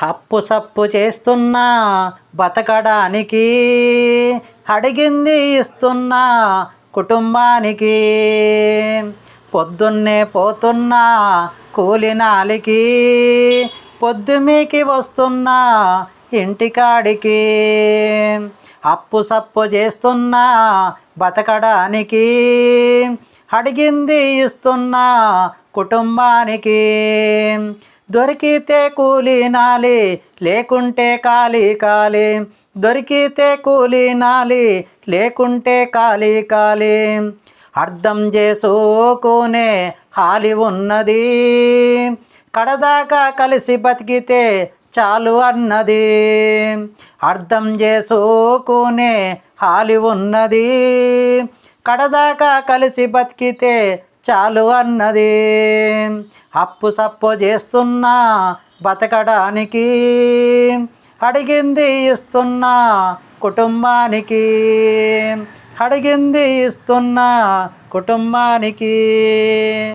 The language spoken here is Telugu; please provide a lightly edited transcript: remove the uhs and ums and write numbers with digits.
అప్పు సప్పు చేస్తున్నా బతకడానికి, అడిగింది ఇస్తున్నా కుటుంబానికి. పొద్దున్నే పోతున్నా కూలినాలికి, పొద్దుమీకి వస్తున్నా ఇంటికాడికి. అప్పు సప్పు చేస్తున్నా బతకడానికి, అడిగింది ఇస్తున్నా కుటుంబానికి. దొరికితే కూలినాలి, లేకుంటే ఖాళీ ఖాళీ. దొరికితే కూలినాలి, లేకుంటే ఖాళీ ఖాళీ. అర్థం చేసుకునే హాలి ఉన్నది, కడదాకా కలిసి బతికితే చాలు అన్నది. అర్థం చేసుకునే హాలి ఉన్నది, కడదాకా కలిసి బతికితే చాలు అన్నది. అప్పు సప్పు చేస్తున్నా బతకడానికి, అడిగింది ఇస్తున్నా కుటుంబానికి. అడిగింది ఇస్తున్నా కుటుంబానికి.